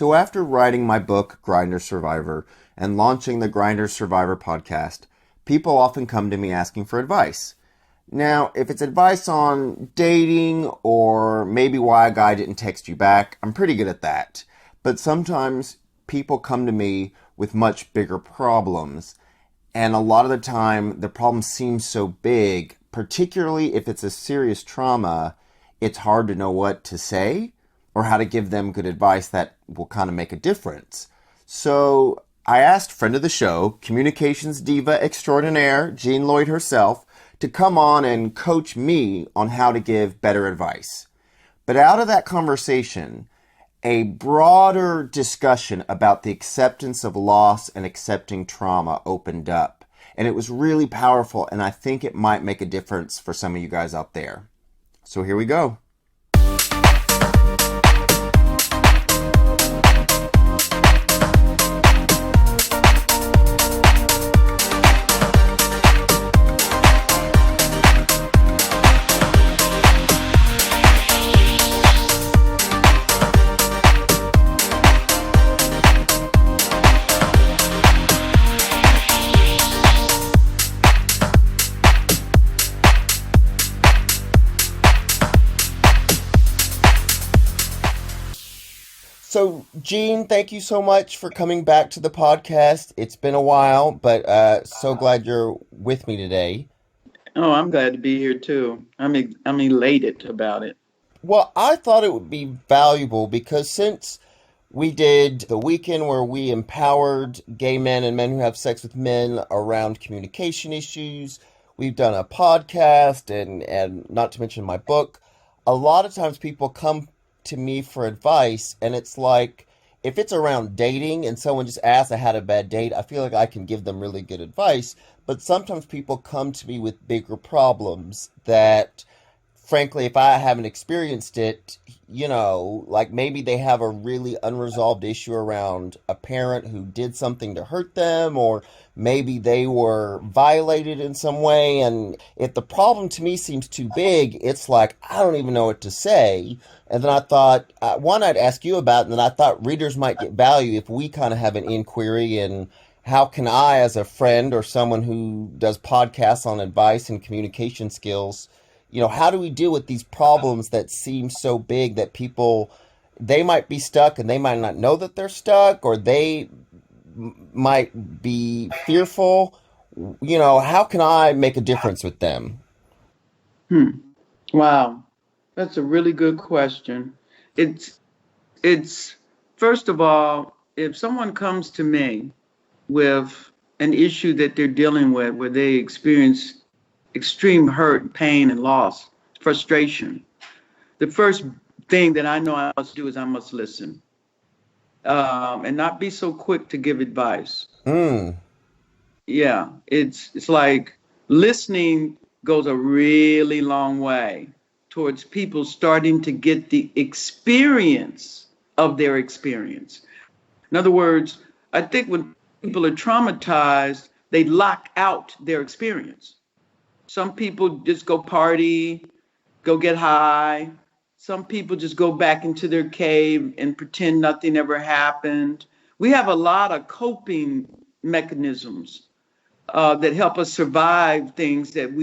So after writing my book, Grindr Surivr, and launching the Grindr Surivr podcast, people often come to me asking for advice. Now, if it's advice on dating or maybe why a guy didn't text you back, I'm pretty good at that. But sometimes people come to me with much bigger problems. And a lot of the time, the problem seems so big, particularly if it's a serious trauma, it's hard to know what to say or how to give them good advice that will kind of make a difference. So I asked friend of the show, communications diva extraordinaire, Jean Lloyd herself, to come on and coach me on how to give better advice. But out of that conversation, a broader discussion about the acceptance of loss and accepting trauma opened up. And it was really powerful, and I think it might make a difference for some of you guys out there. So here we go. So, Jean, thank you so much for coming back to the podcast. It's been a while, but so glad you're with me today. Oh, I'm glad to be here too. I'm elated about it. Well, I thought it would be valuable because since we did the weekend where we empowered gay men and men who have sex with men around communication issues, we've done a podcast and not to mention my book. A lot of times people come to me for advice, and it's like, if it's around dating and someone just asks, I had a bad date, I feel like I can give them really good advice. But sometimes people come to me with bigger problems that, frankly, if I haven't experienced it, like maybe they have a really unresolved issue around a parent who did something to hurt them, or maybe they were violated in some way. And if the problem to me seems too big, it's like, I don't even know what to say. And then I thought, one, I'd ask you about, and then I thought readers might get value if we kind of have an inquiry in how can I, as a friend or someone who does podcasts on advice and communication skills, how do we deal with these problems that seem so big that people, they might be stuck and they might not know that they're stuck, or they might be fearful. How can I make a difference with them? Wow. That's a really good question. It's first of all, if someone comes to me with an issue that they're dealing with where they experience extreme hurt, pain, and loss, frustration, the first thing that I know I must do is I must listen, and not be so quick to give advice. Yeah, it's like listening goes a really long way towards people starting to get the experience of their experience. In other words, I think when people are traumatized, they lock out their experience. Some people just go party, go get high. Some people just go back into their cave and pretend nothing ever happened. We have a lot of coping mechanisms that help us survive things that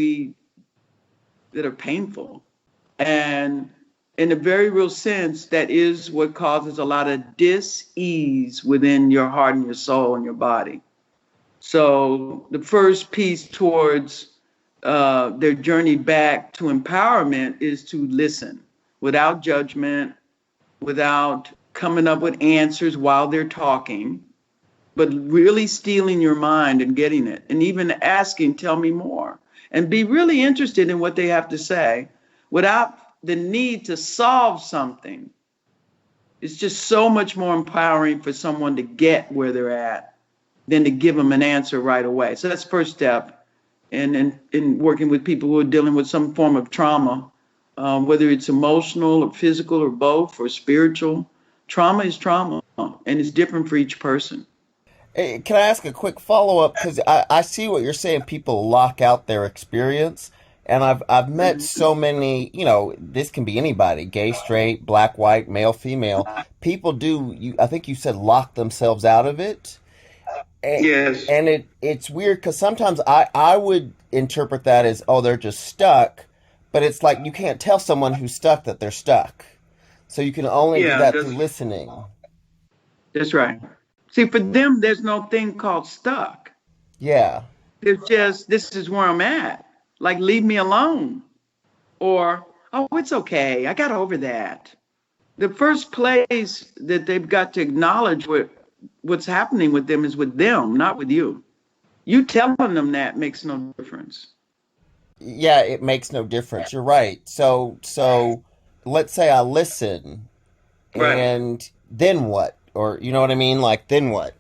are painful. And in a very real sense, that is what causes a lot of dis-ease within your heart and your soul and your body. So the first piece towards their journey back to empowerment is to listen without judgment, without coming up with answers while they're talking, but really stealing your mind and getting it, and even asking, tell me more, and be really interested in what they have to say without the need to solve something. It's just so much more empowering for someone to get where they're at than to give them an answer right away. So that's first step in working with people who are dealing with some form of trauma, whether it's emotional or physical or both or spiritual. Trauma is trauma, and it's different for each person. Hey, can I ask a quick follow-up? Because I see what you're saying. People lock out their experience. And I've met Mhm. so many, this can be anybody, gay, straight, black, white, male, female. People do, I think you said lock themselves out of it. And, Yes. and it's weird because sometimes I would interpret that as, oh, they're just stuck. But it's like you can't tell someone who's stuck that they're stuck. So you can only do Yeah, that through listening. that's right. See, for them, there's no thing called stuck. Yeah. There's just, this is where I'm at. Like, leave me alone. Or, oh, it's okay. I got over that. The first place that they've got to acknowledge what's happening with them is with them, not with you. You telling them that makes no difference. Yeah, it makes no difference. You're right. So let's say I listen Right. and then what? Or you know what I mean? Like then what?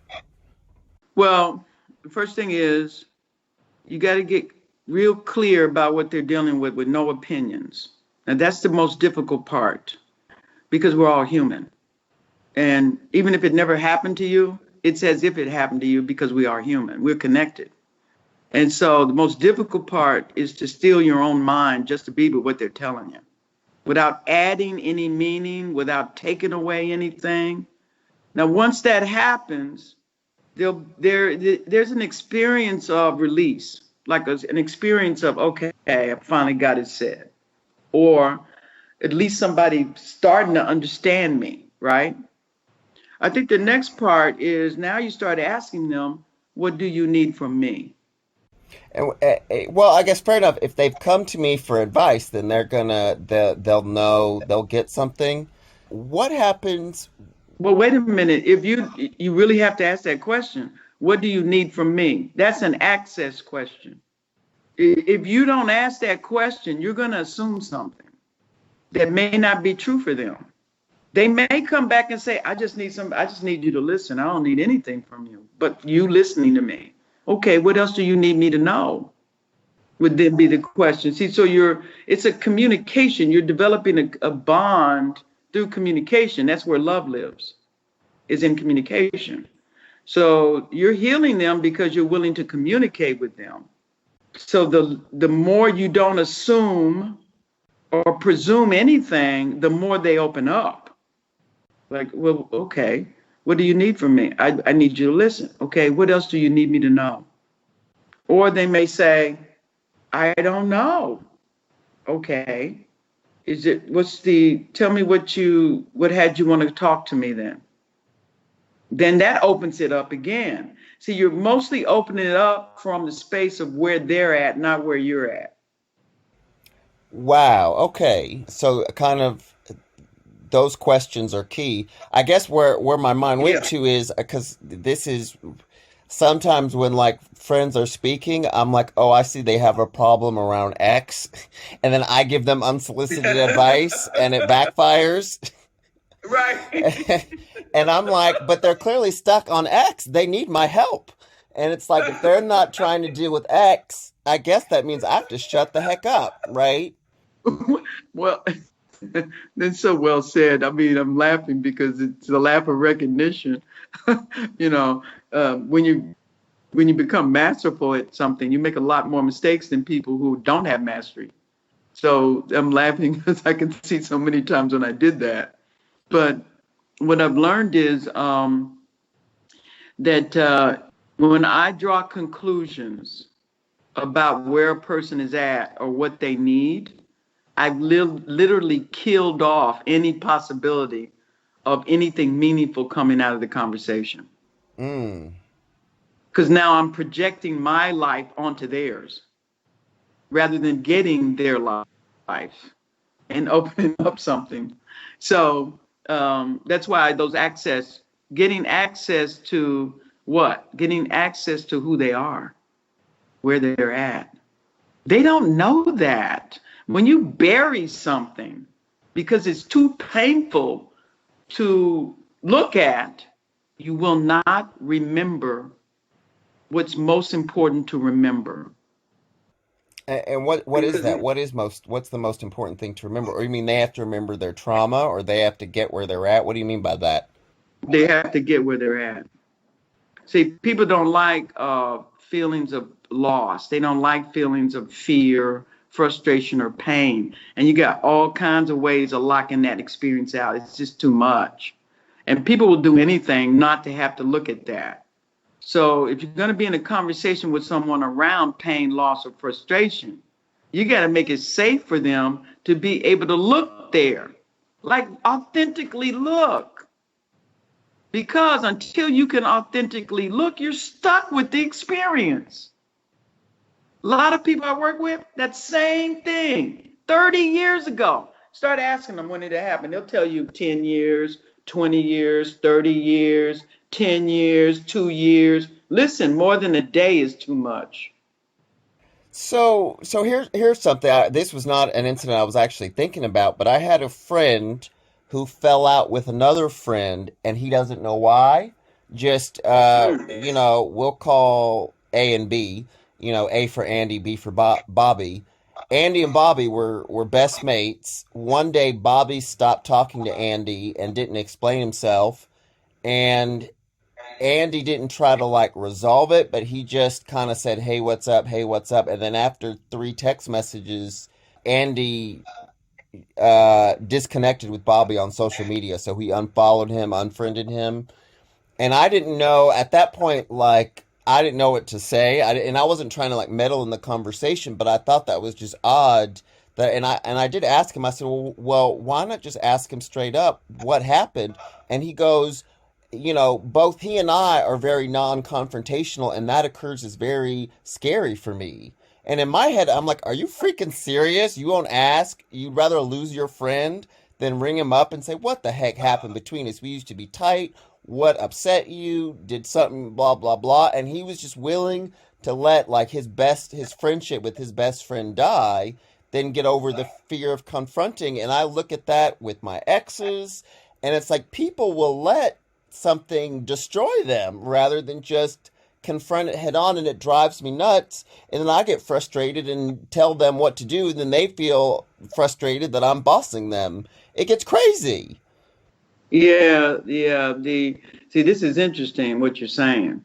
Well, the first thing is you got to get real clear about what they're dealing with no opinions. And that's the most difficult part because we're all human. And even if it never happened to you, it's as if it happened to you because we are human. We're connected. And so the most difficult part is to steal your own mind just to be with what they're telling you without adding any meaning, without taking away anything. Now, once that happens, there's an experience of release, like an experience of, okay, I finally got it said. Or at least somebody starting to understand me, right? I think the next part is now you start asking them, what do you need from me? And well, I guess fair enough. If they've come to me for advice, then they'll know they'll get something. What happens? Well, wait a minute. If you really have to ask that question, what do you need from me? That's an access question. If you don't ask that question, you're going to assume something that may not be true for them. They may come back and say, I just need you to listen. I don't need anything from you, but you listening to me. Okay, what else do you need me to know? Would then be the question. See, so it's a communication. You're developing a bond through communication. That's where love lives, is in communication. So you're healing them because you're willing to communicate with them. So the more you don't assume or presume anything, the more they open up. Like, well, okay, what do you need from me? I need you to listen. Okay, what else do you need me to know? Or they may say, I don't know. Okay. Tell me what had you want to talk to me then? Then that opens it up again. See, you're mostly opening it up from the space of where they're at, not where you're at. Wow. Okay. So kind of those questions are key. I guess where my mind went Yeah. to is because this is sometimes when like friends are speaking, I'm like, oh, I see they have a problem around X, and then I give them unsolicited advice, and it backfires. Right. And I'm like, but they're clearly stuck on X. They need my help. And it's like, if they're not trying to deal with X, I guess that means I have to shut the heck up, right? Well, that's so well said. I mean, I'm laughing because it's a laugh of recognition. you know, when you become masterful at something, you make a lot more mistakes than people who don't have mastery. So I'm laughing because I can see so many times when I did that. But what I've learned is that when I draw conclusions about where a person is at or what they need, I've literally killed off any possibility of anything meaningful coming out of the conversation. Mm. Because now I'm projecting my life onto theirs rather than getting their life and opening up something. So that's why getting access to what? Getting access to who they are, where they're at. They don't know that. When you bury something because it's too painful to look at, you will not remember what's most important to remember. And what is that? What's the most important thing to remember? Or you mean they have to remember their trauma, or they have to get where they're at? What do you mean by that? They have to get where they're at. See, people don't like feelings of loss. They don't like feelings of fear frustration, or pain. And you got all kinds of ways of locking that experience out. It's just too much. And people will do anything not to have to look at that. So if you're going to be in a conversation with someone around pain, loss, or frustration, you got to make it safe for them to be able to look there, like authentically look. Because until you can authentically look, you're stuck with the experience. A lot of people I work with, that same thing, 30 years ago. Start asking them when did it happen. They'll tell you 10 years, 20 years, 30 years, 10 years, 2 years. Listen, more than a day is too much. So here's something. This was not an incident I was actually thinking about, but I had a friend who fell out with another friend, and he doesn't know why. Just we'll call A and B. A for Andy, B for Bobby. Andy and Bobby were best mates. One day, Bobby stopped talking to Andy and didn't explain himself, and Andy didn't try to like resolve it, but he just kind of said, "Hey, what's up? Hey, what's up?" And then after 3 text messages, Andy disconnected with Bobby on social media. So he unfollowed him, unfriended him, and I didn't know at that point, like I didn't know what to say. And I wasn't trying to like meddle in the conversation, but I thought that was just odd. And I did ask him. I said, well, why not just ask him straight up what happened? And he goes, both he and I are very non-confrontational, and that occurs is very scary for me. And in my head, I'm like, are you freaking serious? You won't ask? You'd rather lose your friend than ring him up and say, what the heck happened between us? We used to be tight. What upset you? Did something, blah, blah, blah. And he was just willing to let like his friendship with his best friend die, then get over the fear of confronting. And I look at that with my exes, and it's like people will let something destroy them rather than just confront it head on, and it drives me nuts. And then I get frustrated and tell them what to do, and then they feel frustrated that I'm bossing them. It gets crazy. Yeah, yeah. See, this is interesting what you're saying.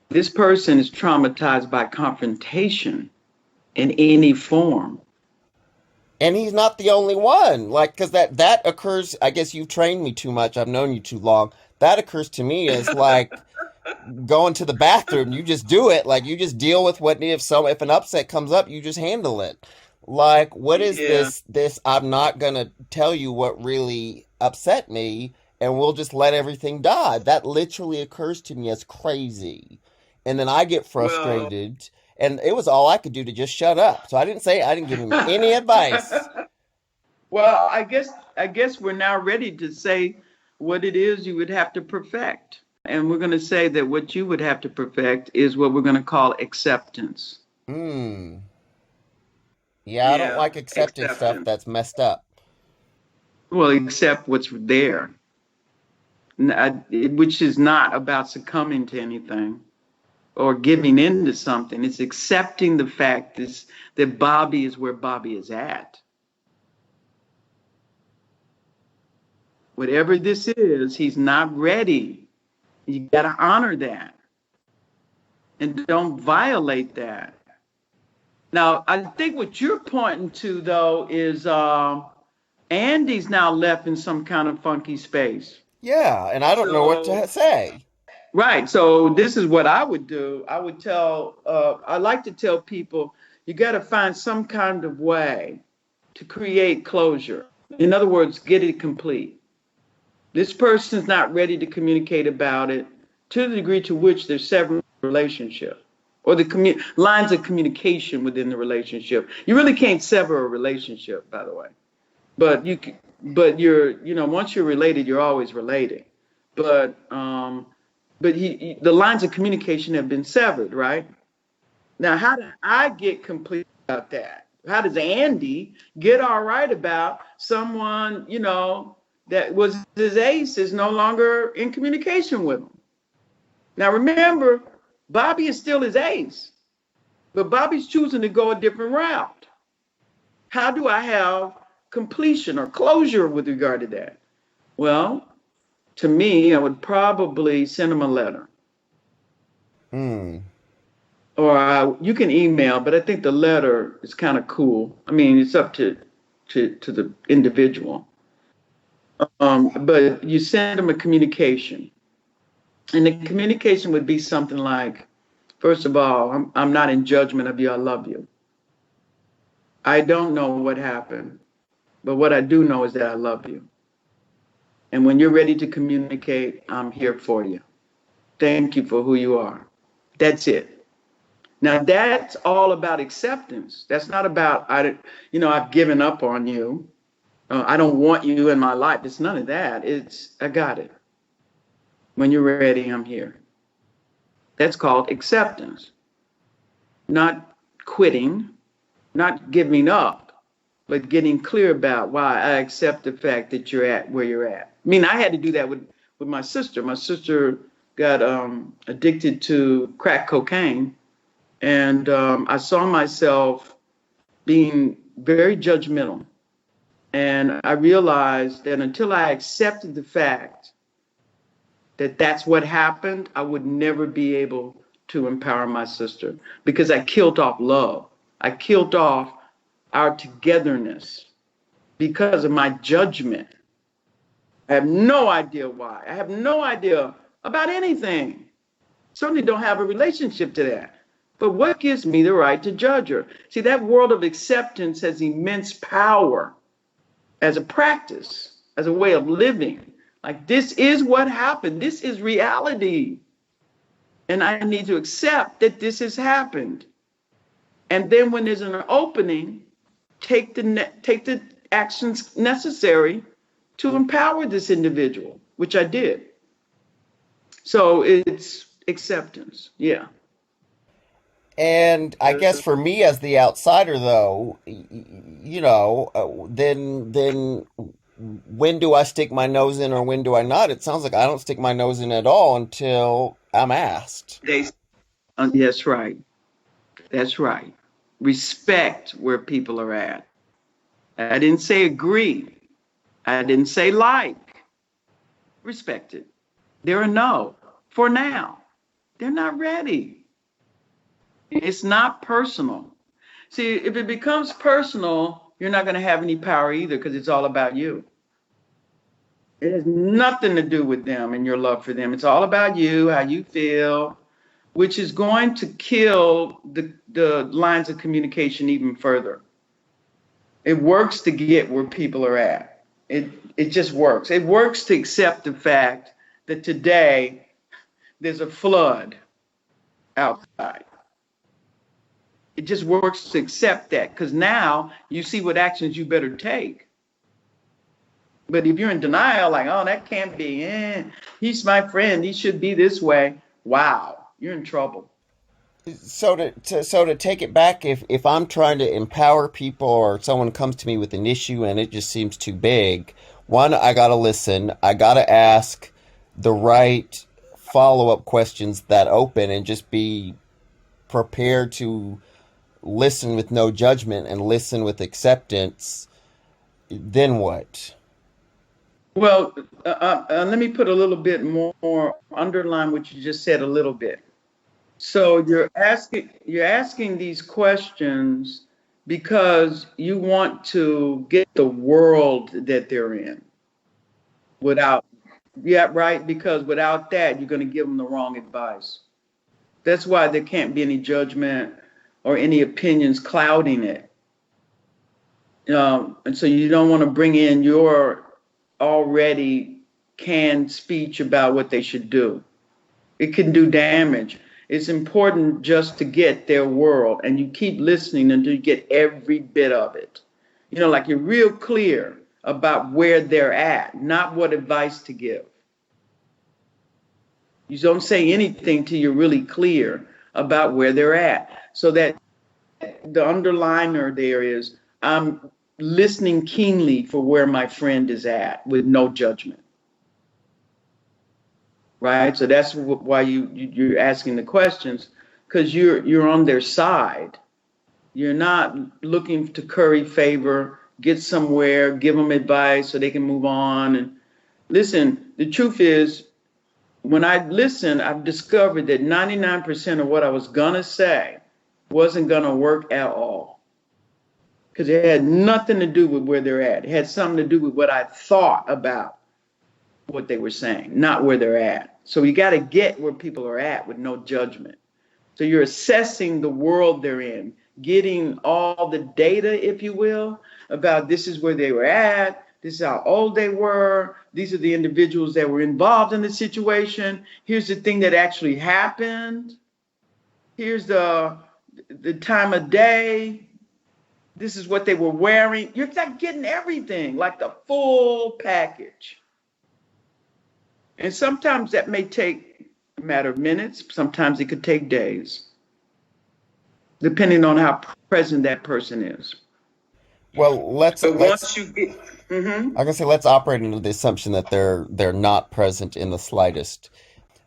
This person is traumatized by confrontation in any form. And he's not the only one. Like, because that occurs, I guess you've trained me too much. I've known you too long. That occurs to me as like going to the bathroom. You just do it. Like, you just deal with if an upset comes up, you just handle it. Like, what is this? I'm not going to tell you what really upset me, and we'll just let everything die. That literally occurs to me as crazy. And then I get Well, frustrated, and it was all I could do to just shut up. So I didn't give him any advice. well, I guess we're now ready to say what it is you would have to perfect. And we're going to say that what you would have to perfect is what we're going to call acceptance. Hmm. Yeah, I don't Yeah, like accepting stuff acceptance. that's messed up. Well, accept what's there, which is not about succumbing to anything or giving in to something. It's accepting the fact that Bobby is where Bobby is at. Whatever this is, he's not ready. You got to honor that and don't violate that. Now, I think what you're pointing to, though, is Andy's now left in some kind of funky space. Yeah, and I don't know what So, to say. right. So, this is what I would do. I like to tell people, you got to find some kind of way to create closure. In other words, get it complete. This person's not ready to communicate about it to the degree to which they're severing the relationship or the lines of communication within the relationship. You really can't sever a relationship, by the way. But once you're related, you're always related. But the lines of communication have been severed, right? Now, how do I get complete about that? How does Andy get all right about someone, that was his ace is no longer in communication with him? Now, remember, Bobby is still his ace, but Bobby's choosing to go a different route. How do I have completion or closure with regard to that? Well, to me, I would probably send him a letter. Hmm. or you can email, but I think the letter is kind of cool. I mean, it's up to the individual. But you send them a communication, and the communication would be something like, first of all, I'm not in judgment of you. I love you. I don't know what happened, but what I do know is that I love you. And when you're ready to communicate, I'm here for you. Thank you for who you are. That's it. Now that's all about acceptance. That's not about I've given up on you. I don't want you in my life. It's none of that. It's I got it. When you're ready, I'm here. That's called acceptance. Not quitting, not giving up, but getting clear about why I accept the fact that you're at where you're at. I mean, I had to do that with my sister. My sister got addicted to crack cocaine, and I saw myself being very judgmental. And I realized that until I accepted the fact that that's what happened, I would never be able to empower my sister because I killed off love. I killed off our togetherness because of my judgment. I have no idea why. I have no idea about anything. Certainly don't have a relationship to that. But what gives me the right to judge her? See, that world of acceptance has immense power as a practice, as a way of living. Like, this is what happened. This is reality. And I need to accept that this has happened. And then when there's an opening, take the actions necessary to empower this individual, which I did. So it's acceptance. Yeah. And I guess for me as the outsider, though, then when do I stick my nose in or when do I not? It sounds like I don't stick my nose in at all until I'm asked. Yes, right. That's right. Respect where people are at. I didn't say agree. I didn't say like. Respect it. They're a no for now. They're not ready. It's not personal. See, if it becomes personal, you're not going to have any power either because it's all about you. It has nothing to do with them and your love for them. It's all about you, how you feel, which is going to kill the lines of communication even further. It works to get where people are at. It just works. It works to accept the fact that today there's a flood outside. It just works to accept that because now you see what actions you better take. But if you're in denial, like, oh, that can't be, he's my friend, he should be this way. Wow, you're in trouble. So to take it back, if I'm trying to empower people or someone comes to me with an issue and it just seems too big, one, I gotta listen. I gotta ask the right follow-up questions that open and just be prepared to listen with no judgment and listen with acceptance. Then what? Well, let me put a little bit more, underline what you just said a little bit. So you're asking these questions because you want to get the world that they're in right? Because without that, you're going to give them the wrong advice. That's why there can't be any judgment or any opinions clouding it. And so you don't want to bring in your already canned speech about what they should do. It can do damage. It's important just to get their world, and you keep listening until you get every bit of it. Like you're real clear about where they're at, not what advice to give. You don't say anything till you're really clear about where they're at. So that the underliner there is, I'm listening keenly for where my friend is at with no judgment. Right? So that's why you're asking the questions, because you're on their side. You're not looking to curry favor, get somewhere, give them advice so they can move on. And listen, the truth is, when I listened, I've discovered that 99% of what I was going to say wasn't going to work at all. Because it had nothing to do with where they're at. It had something to do with what I thought about what they were saying, not where they're at. So you got to get where people are at with no judgment. So you're assessing the world they're in, getting all the data, if you will, about this is where they were at, this is how old they were, these are the individuals that were involved in the situation, here's the thing that actually happened, here's the time of day, this is what they were wearing. You're not getting everything, like the full package. And sometimes that may take a matter of minutes, sometimes it could take days, depending on how present that person is. Well, let's But let's once you get, I'm gonna say let's operate under the assumption that they're not present in the slightest.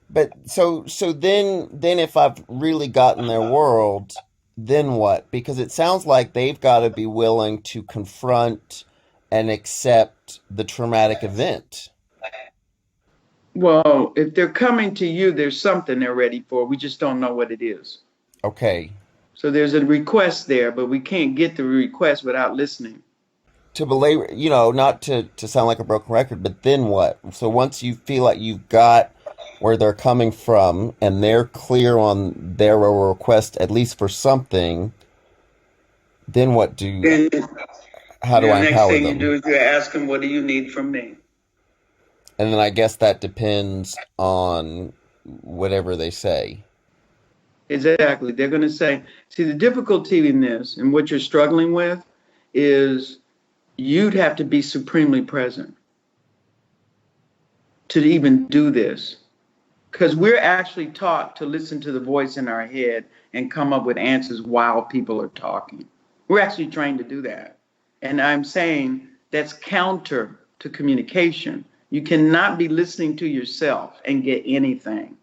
But so then if I've really gotten their world, then what? Because it sounds like they've got to be willing to confront and accept the traumatic event. well, if they're coming to you, there's something they're ready for. We just don't know what it is. Okay. So there's a request there, but we can't get the request without listening. To belabor, not to sound like a broken record, but then what? So once you feel like you've got where they're coming from and they're clear on their request, at least for something, then what how do I The next empower thing you them? do is you ask them, what do you need from me? And then I guess that depends on whatever they say. Exactly. They're going to say, see, the difficulty in this and what you're struggling with is you'd have to be supremely present to even do this. Because we're actually taught to listen to the voice in our head and come up with answers while people are talking. We're actually trained to do that. And I'm saying that's counter to communication. You cannot be listening to yourself and get anything.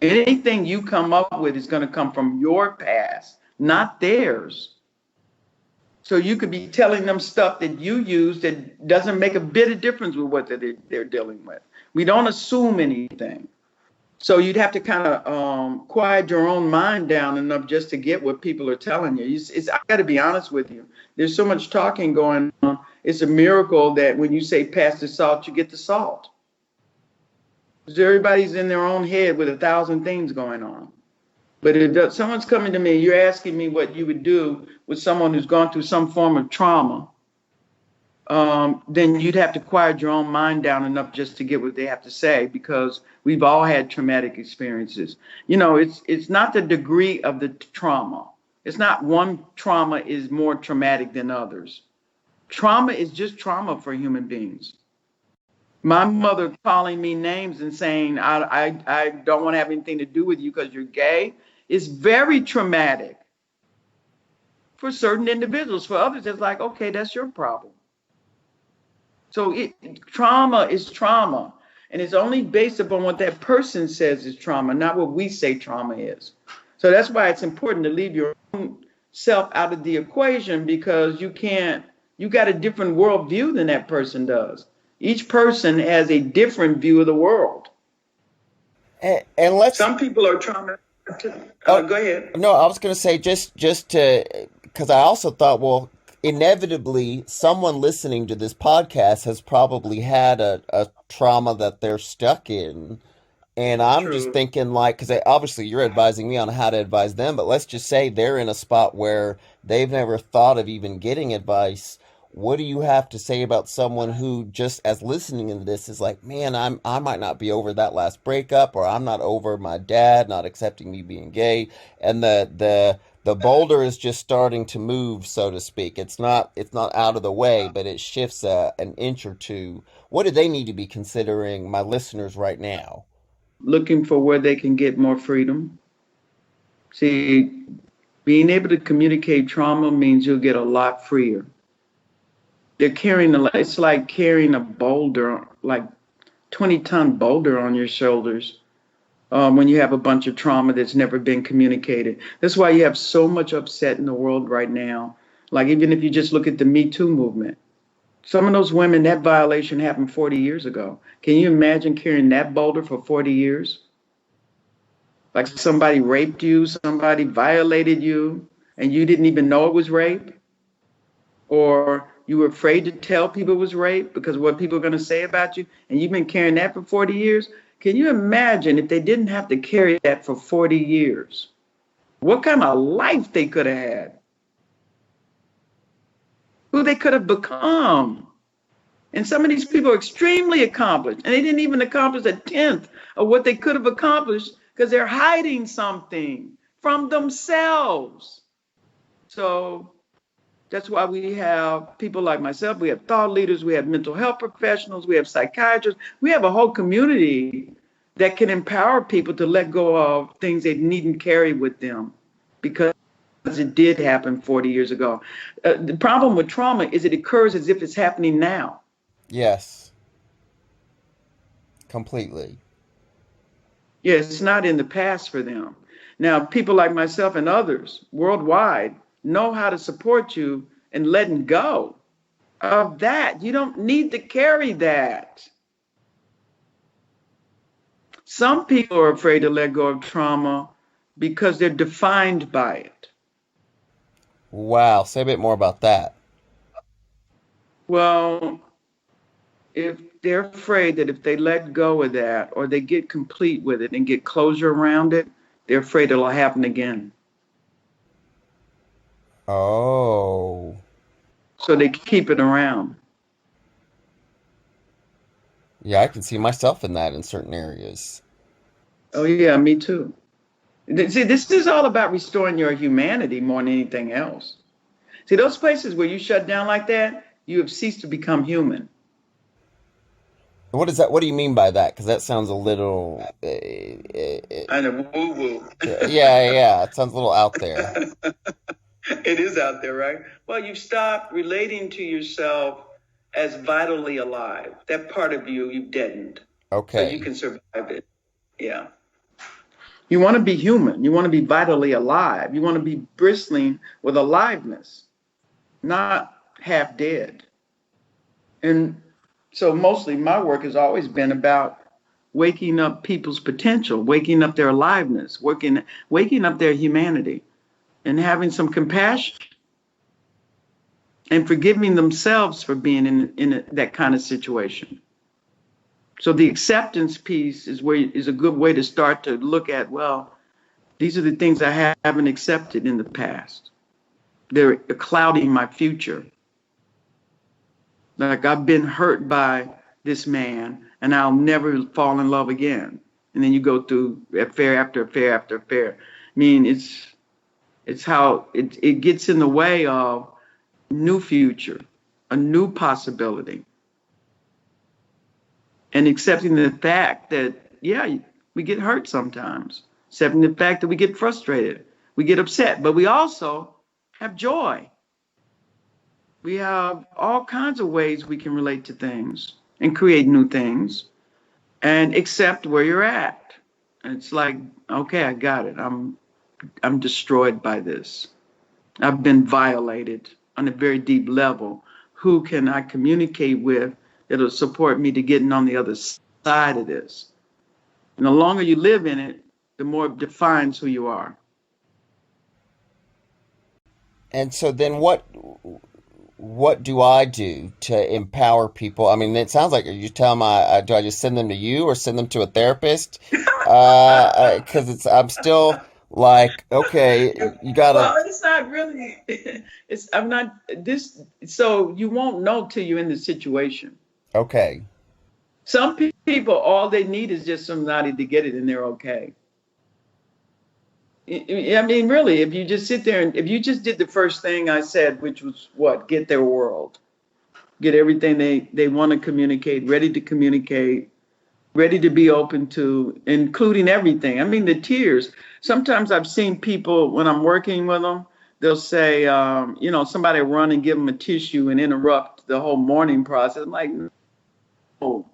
Anything you come up with is going to come from your past, not theirs. So you could be telling them stuff that you use that doesn't make a bit of difference with what they're dealing with. We don't assume anything. So you'd have to kind of quiet your own mind down enough just to get what people are telling you. I got to be honest with you. There's so much talking going on. It's a miracle that when you say pass the salt, you get the salt. Because everybody's in their own head with 1,000 things going on. But if someone's coming to me, you're asking me what you would do with someone who's gone through some form of trauma, then you'd have to quiet your own mind down enough just to get what they have to say, because we've all had traumatic experiences. It's not the degree of the trauma. It's not one trauma is more traumatic than others. Trauma is just trauma for human beings. My mother calling me names and saying, I don't want to have anything to do with you because you're gay is very traumatic for certain individuals. For others, it's like, okay, that's your problem. So trauma is trauma, and it's only based upon what that person says is trauma, not what we say trauma is. So that's why it's important to leave your own self out of the equation, because you got a different worldview than that person does. Each person has a different view of the world. And let's. Some people are traumatized. Go ahead. No, I was going to say just to, because I also thought, well, inevitably, someone listening to this podcast has probably had a trauma that they're stuck in. And I'm just thinking, like, because obviously you're advising me on how to advise them, but let's just say they're in a spot where they've never thought of even getting advice. What do you have to say about someone who just as listening to this is like, man, I might not be over that last breakup, or I'm not over my dad not accepting me being gay, and the boulder is just starting to move, so to speak. It's not out of the way, but it shifts an inch or two. What do they need to be considering, my listeners, right now? Looking for where they can get more freedom. See, being able to communicate trauma means you'll get a lot freer. It's like carrying a boulder, like 20-ton boulder on your shoulders when you have a bunch of trauma that's never been communicated. That's why you have so much upset in the world right now. Like, even if you just look at the Me Too movement, Some of those women, that violation happened 40 years ago. Can you imagine carrying that boulder for 40 years? Like somebody raped you, somebody violated you, and you didn't even know it was rape? Or you were afraid to tell people it was rape because of what people are going to say about you, and you've been carrying that for 40 years? Can you imagine if they didn't have to carry that for 40 years? What kind of life they could have had? Who they could have become? And some of these people are extremely accomplished, and they didn't even accomplish a tenth of what they could have accomplished because they're hiding something from themselves. So that's why we have people like myself, we have thought leaders, we have mental health professionals, we have psychiatrists, we have a whole community that can empower people to let go of things they needn't carry with them because it did happen 40 years ago. The problem with trauma is it occurs as if it's happening now. Yes, completely. Yeah, it's not in the past for them. Now, people like myself and others worldwide know how to support you in letting go of that. You don't need to carry that. Some people are afraid to let go of trauma because they're defined by it. Wow, say a bit more about that. Well, if they're afraid that if they let go of that or they get complete with it and get closure around it, they're afraid it'll happen again. Oh, So they keep it around. yeah, I can see myself in that in certain areas. Oh, yeah, me too. See, this is all about restoring your humanity more than anything else. See, those places where you shut down like that, you have ceased to become human. What is that? What do you mean by that? Because that sounds a little, I know, woo woo. yeah, it sounds a little out there. It is out there, right? Well, you've stopped relating to yourself as vitally alive. That part of you, you've deadened. So you Okay. can survive it. Yeah. You want to be human. You want to be vitally alive. You want to be bristling with aliveness, not half dead. And so mostly my work has always been about waking up people's potential, waking up their aliveness, waking up their humanity, and having some compassion and forgiving themselves for being in that kind of situation. So the acceptance piece is a good way to start to look at, well, these are the things I haven't accepted in the past. They're clouding my future. Like I've been hurt by this man and I'll never fall in love again. And then you go through affair after affair after affair. I mean, it's how it gets in the way of new future, a new possibility. And accepting the fact that, yeah, we get hurt sometimes. Accepting the fact that we get frustrated, we get upset, but we also have joy. We have all kinds of ways we can relate to things and create new things and accept where you're at. And it's like, okay, I got it. I'm destroyed by this. I've been violated on a very deep level. Who can I communicate with that'll support me to getting on the other side of this? And the longer you live in it, the more it defines who you are. And so then what do I do to empower people? I mean, it sounds like you tell them, do I just send them to you or send them to a therapist? Because I'm still like, okay, you gotta, Well, it's not really. I'm not this. So you won't know till you're in the situation. okay, Some people, all they need is just somebody to get it, and they're okay. I mean, really, if you just sit there and if you just did the first thing I said, which was what, get their world, get everything they want to communicate, ready to be open to, including everything. I mean, the tears. Sometimes I've seen people when I'm working with them, they'll say, somebody run and give them a tissue and interrupt the whole mourning process. I'm like, no,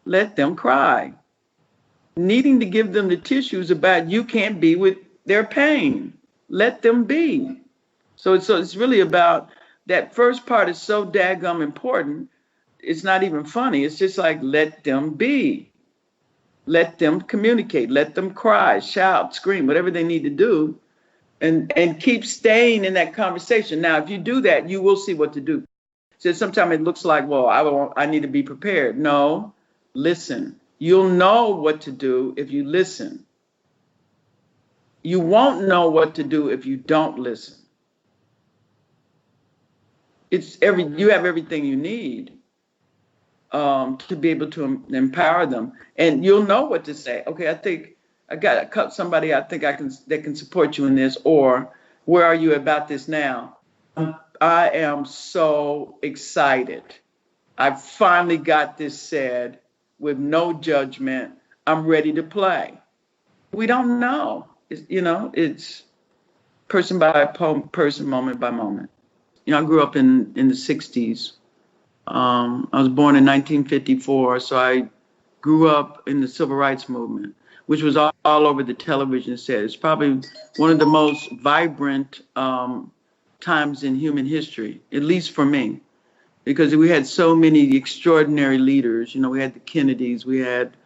let them cry. Needing to give them the tissues about you can't be with their pain. Let them be. So it's really about that first part is so daggum important it's not even funny. It's just like, let them be. Let them communicate. Let them cry, shout, scream, whatever they need to do, and keep staying in that conversation. Now, if you do that, you will see what to do. So sometimes it looks like, well, I need to be prepared. No, listen. You'll know what to do if you listen. You won't know what to do if you don't listen. You have everything you need to be able to empower them, and you'll know what to say. Okay, I think I got somebody I think that can support you in this, or where are you about this now? I am so excited. I finally got this said with no judgment. I'm ready to play. We don't know. It's person by person, moment by moment. I grew up in the 60s. I was born in 1954, so I grew up in the civil rights movement, which was all over the television set. It's probably one of the most vibrant times in human history, at least for me, because we had so many extraordinary leaders. We had the Kennedys, we had,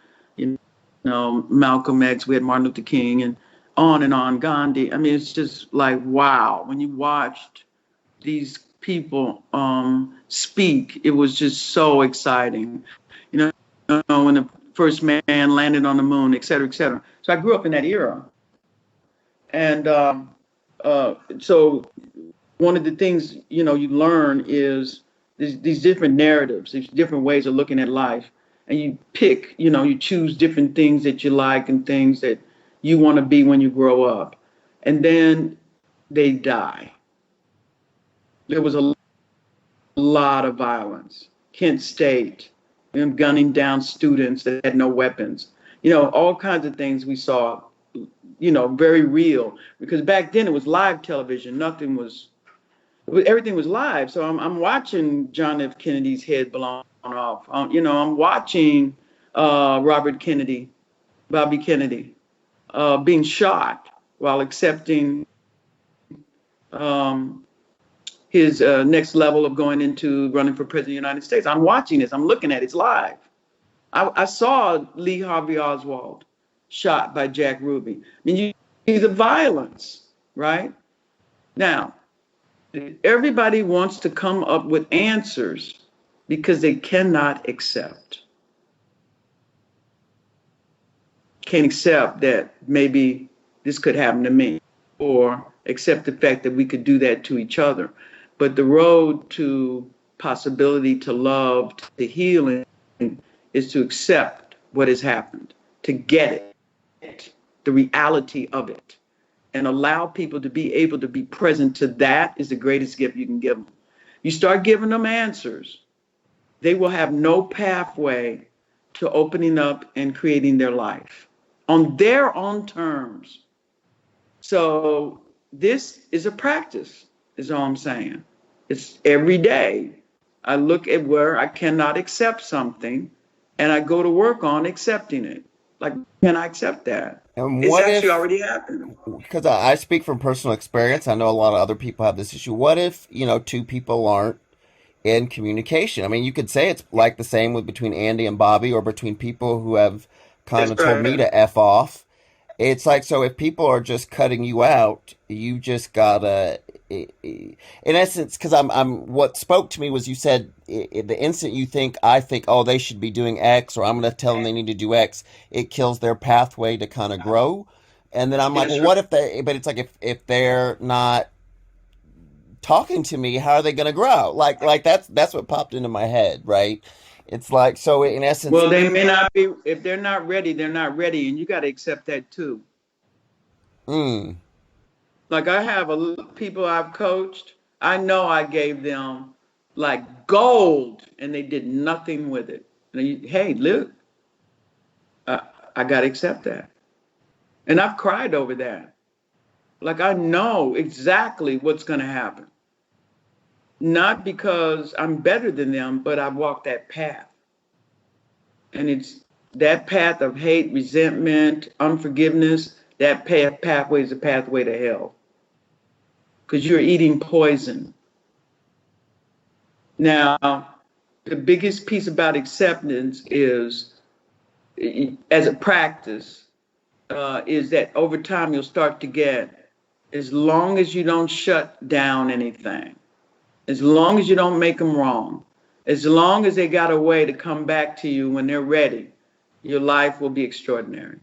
Malcolm X, we had Martin Luther King, and on, Gandhi. I mean, it's just like, wow. When you watched these people speak, it was just so exciting. When the first man landed on the moon, et cetera, et cetera. So I grew up in that era. And so one of the things, you learn is these different narratives, these different ways of looking at life. And you pick, you choose different things that you like and things that you want to be when you grow up. And then they die. There was a lot of violence. Kent State, them gunning down students that had no weapons. All kinds of things we saw, very real. Because back then it was live television. Everything was live. So I'm watching John F. Kennedy's head blown off. I'm watching Bobby Kennedy, being shot while accepting his next level of going into running for president of the United States. I'm watching this. I'm looking at it. It's live. I saw Lee Harvey Oswald shot by Jack Ruby. I mean, you see the violence, right? Now, everybody wants to come up with answers because they cannot accept. Can't accept that maybe this could happen to me, or accept the fact that we could do that to each other. But the road to possibility, to love, to healing is to accept what has happened, to get it, the reality of it, and allow people to be able to be present to that is the greatest gift you can give them. You start giving them answers, they will have no pathway to opening up and creating their life on their own terms. So this is a practice, is all I'm saying. It's every day. I look at where I cannot accept something, and I go to work on accepting it. Like, can I accept that? And It's what actually if, already happened. because I speak from personal experience, I know a lot of other people have this issue. What if, two people aren't in communication? I mean, you could say it's like the same with between Andy and Bobby, or between people who have kind of That's told me right. to F off. It's like, so if people are just cutting you out, you just gotta, in essence, because what spoke to me was you said the instant I think, oh, they should be doing X, or I'm going to tell them they need to do X, it kills their pathway to kind of grow. And then I'm like, That's well, right. what if but it's like, if they're not talking to me, how are they going to grow? Like that's what popped into my head, right? It's like, so in essence, Well, they may not be, if they're not ready, they're not ready. And you got to accept that too. mm, Like I have people I've coached, I know I gave them like gold and they did nothing with it. And hey, look, I got to accept that. And I've cried over that. Like I know exactly what's going to happen. Not because I'm better than them, but I've walked that path. And it's that path of hate, resentment, unforgiveness, that pathway is a pathway to hell. Because you're eating poison. Now, the biggest piece about acceptance is, as a practice, is that over time you'll start to get, as long as you don't shut down anything, as long as you don't make them wrong, as long as they got a way to come back to you when they're ready, your life will be extraordinary.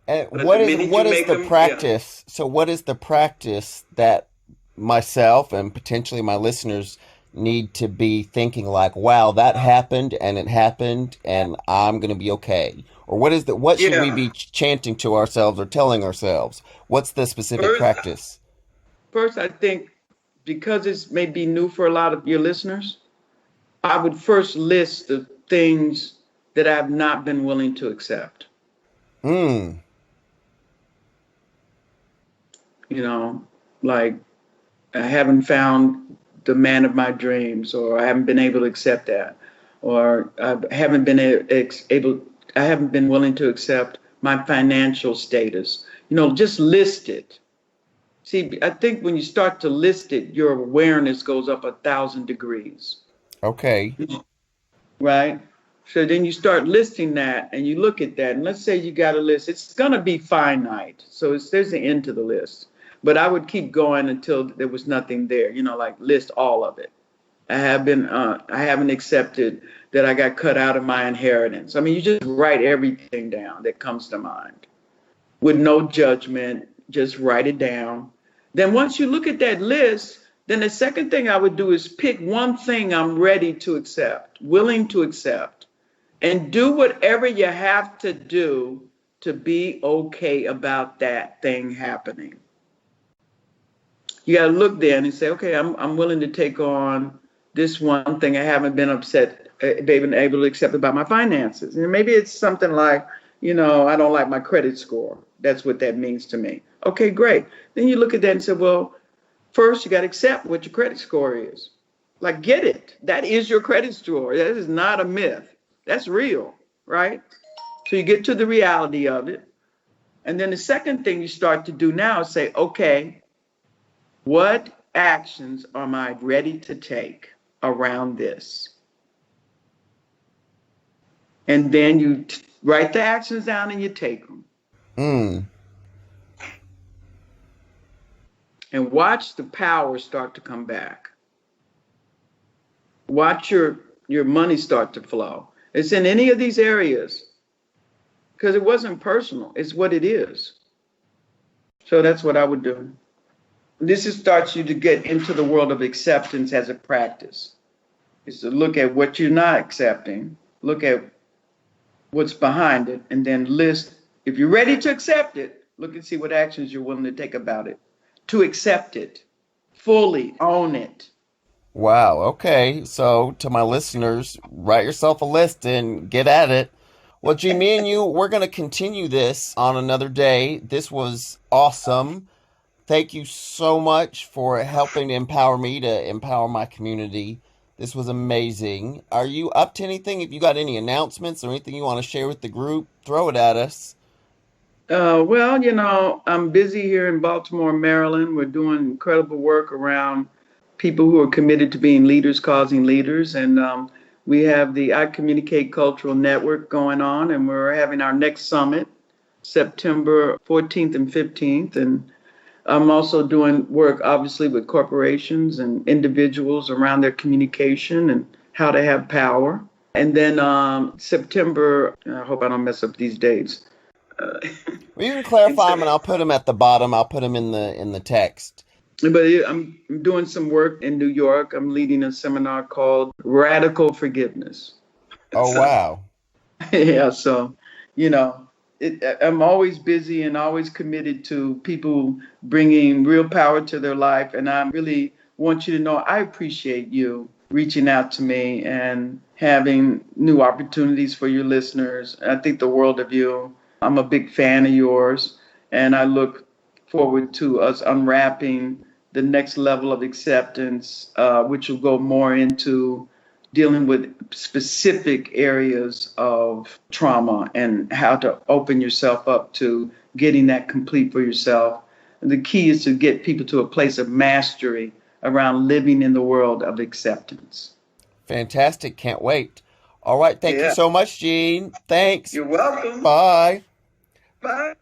And But the minute what you is make the them, yeah. practice? So what is the practice that myself and potentially my listeners need to be thinking like, wow, that happened and it happened and I'm going to be okay? Or what should we Yeah. be chanting to ourselves or telling ourselves? What's the specific First, practice? first, I think because this may be new for a lot of your listeners, I would first list the things that I've not been willing to accept. Mm, You know, like I haven't found the man of my dreams, or I haven't been able to accept that, or I haven't been willing to accept my financial status. Just list it. See, I think when you start to list it, your awareness goes up 1,000 degrees, okay. right? So then you start listing that and you look at that. And let's say you got a list, it's going to be finite. So there's an end to the list. But I would keep going until there was nothing there, like list all of it. I haven't accepted that I got cut out of my inheritance. I mean, you just write everything down that comes to mind with no judgment, just write it down. Then once you look at that list, then the second thing I would do is pick one thing I'm ready to accept, willing to accept, and do whatever you have to do to be okay about that thing happening. You got to look there and say, okay, I'm willing to take on this one thing I haven't been able to accept about my finances. And maybe it's something like, I don't like my credit score. That's what that means to me. Okay, great. Then you look at that and say, well, first you got to accept what your credit score is. Like, get it. That is your credit score. That is not a myth. That's real, right? So you get to the reality of it. And then the second thing you start to do now is say, okay, what actions am I ready to take around this? And then you write the actions down and you take them. Mm, And watch the power start to come back. Watch your money start to flow. It's in any of these areas because it wasn't personal. It's what it is. So that's what I would do. This starts you to get into the world of acceptance as a practice. Is to look at what you're not accepting, look at what's behind it, and then list, if you're ready to accept it, look and see what actions you're willing to take about it. To accept it, fully own it. wow. Okay. So to my listeners, write yourself a list and get at it. Well, G, me and you, we're going to continue this on another day. This was awesome. Thank you so much for helping to empower me to empower my community. This was amazing. Are you up to anything? If you got any announcements or anything you want to share with the group, throw it at us. Well, I'm busy here in Baltimore, Maryland. We're doing incredible work around people who are committed to being leaders, causing leaders. And we have the I Communicate Cultural Network going on, and we're having our next summit September 14th and 15th. And I'm also doing work, obviously, with corporations and individuals around their communication and how to have power. And then September, I hope I don't mess up these dates. Well, you can clarify them, and I'll put them at the bottom. I'll put them in the text. But I'm doing some work in New York. I'm leading a seminar called Radical Forgiveness. Oh, So, wow. yeah, so, you know, I'm always busy and always committed to people bringing real power to their life. And I really want you to know I appreciate you reaching out to me and having new opportunities for your listeners. I think the world of you. I'm a big fan of yours, and I look forward to us unwrapping the next level of acceptance, which will go more into dealing with specific areas of trauma and how to open yourself up to getting that complete for yourself. And the key is to get people to a place of mastery around living in the world of acceptance. Fantastic. Can't wait. All right. Thank you Yeah. so much, Jean. Thanks. You're welcome. Bye. Bye.